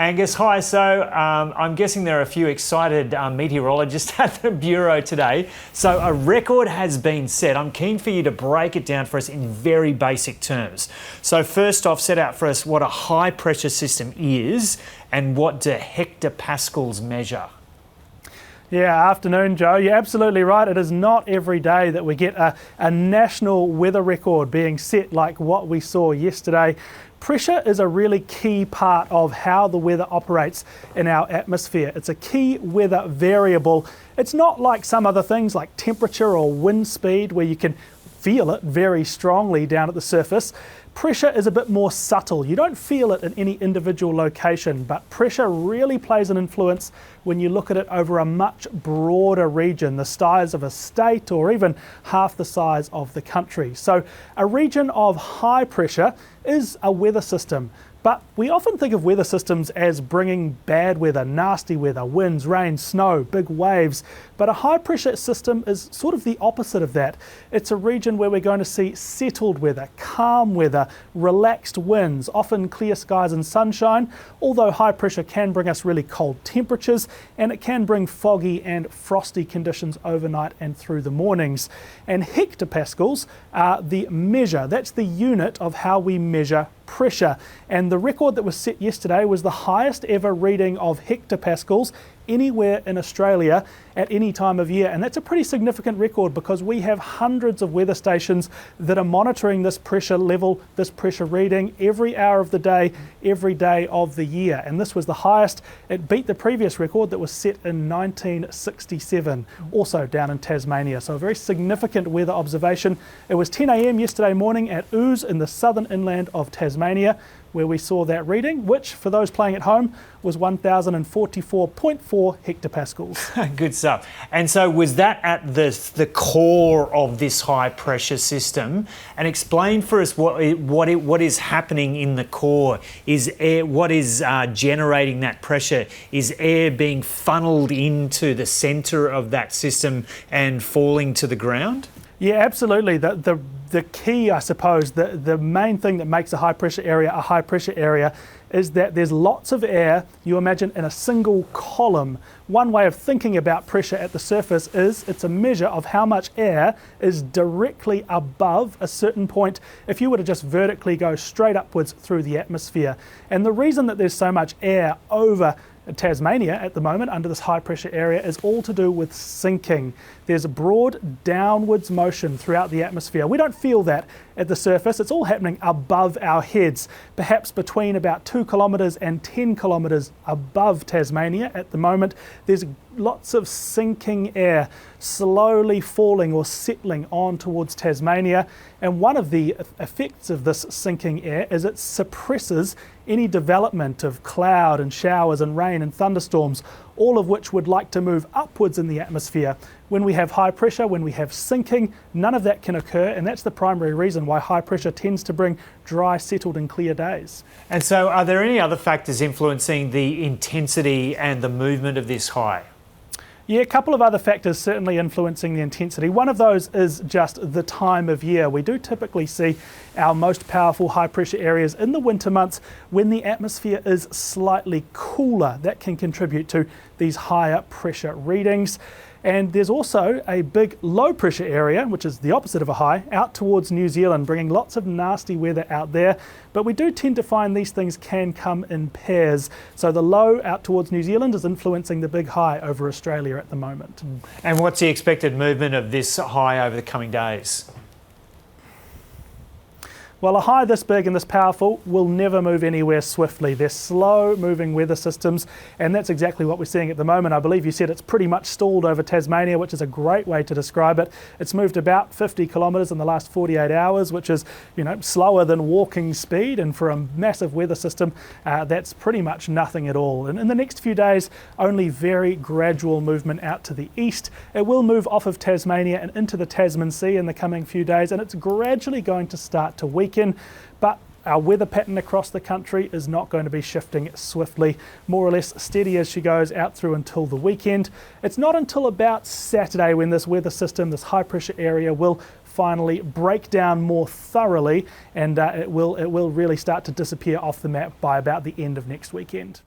Angus, hi. So I'm guessing there are a few excited meteorologists at the Bureau today. So a record has been set. I'm keen for you to break it down for us in very basic terms. So first off, set out for us what a high pressure system is and what do hectopascals measure. Yeah, afternoon, Joe. You're absolutely right. It is not every day that we get a national weather record being set like what we saw yesterday. Pressure is a really key part of how the weather operates in our atmosphere. It's a key weather variable. It's not like some other things like temperature or wind speed where you can feel it very strongly down at the surface. Pressure is a bit more subtle. You don't feel it in any individual location, but pressure really plays an influence when you look at it over a much broader region, the size of a state or even half the size of the country. So a region of high pressure is a weather system. But we often think of weather systems as bringing bad weather, nasty weather, winds, rain, snow, big waves. But a high pressure system is sort of the opposite of that. It's a region where we're going to see settled weather, calm weather, relaxed winds, often clear skies and sunshine, although high pressure can bring us really cold temperatures and it can bring foggy and frosty conditions overnight and through the mornings. And hectopascals are the measure, that's the unit of how we measure pressure. And the record that was set yesterday was the highest ever reading of hectopascals anywhere in Australia at any time of year, and that's a pretty significant record because we have hundreds of weather stations that are monitoring this pressure level, this pressure reading every hour of the day, every day of the year, and this was the highest. It beat the previous record that was set in 1967, also down in Tasmania, so a very significant weather observation. It was 10 a.m. yesterday morning at Ouse in the southern inland of Tasmania where we saw that reading, which for those playing at home was 1044.4 hectopascals. Good stuff. And so was that at the core of this high pressure system? And explain for us what is happening in the core. Is air, what is generating that pressure? Is air being funneled into the centre of that system and falling to the ground? Yeah, absolutely. The key, I suppose, the main thing that makes a high pressure area is that there's lots of air, you imagine, in a single column. One way of thinking about pressure at the surface is it's a measure of how much air is directly above a certain point if you were to just vertically go straight upwards through the atmosphere. And the reason that there's so much air over Tasmania at the moment under this high pressure area is all to do with sinking. There's a broad downwards motion throughout the atmosphere. We don't feel that at the surface. It's all happening above our heads, perhaps between about 2 kilometres and 10 kilometres above Tasmania at the moment. There's lots of sinking air slowly falling or settling on towards Tasmania, and one of the effects of this sinking air is it suppresses any development of cloud and showers and rain and thunderstorms, all of which would like to move upwards in the atmosphere. When we have high pressure, when we have sinking, none of that can occur, and that's the primary reason why high pressure tends to bring dry, settled and clear days. And so are there any other factors influencing the intensity and the movement of this high? Yeah, a couple of other factors certainly influencing the intensity. One of those is just the time of year. We do typically see our most powerful high pressure areas in the winter months when the atmosphere is slightly cooler. That can contribute to these higher pressure readings. And there's also a big low pressure area, which is the opposite of a high, out towards New Zealand, bringing lots of nasty weather out there. But we do tend to find these things can come in pairs. So the low out towards New Zealand is influencing the big high over Australia at the moment. And what's the expected movement of this high over the coming days? Well, a high this big and this powerful will never move anywhere swiftly. They're slow moving weather systems, and that's exactly what we're seeing at the moment. I believe you said it's pretty much stalled over Tasmania, which is a great way to describe it. It's moved about 50 kilometres in the last 48 hours, which is, slower than walking speed, and for a massive weather system, that's pretty much nothing at all. And in the next few days, only very gradual movement out to the east. It will move off of Tasmania and into the Tasman Sea in the coming few days, and it's gradually going to start to weaken. But our weather pattern across the country is not going to be shifting swiftly, more or less steady as she goes out through until the weekend. It's not until about Saturday when this weather system, this high pressure area, will finally break down more thoroughly, and it will really start to disappear off the map by about the end of next weekend.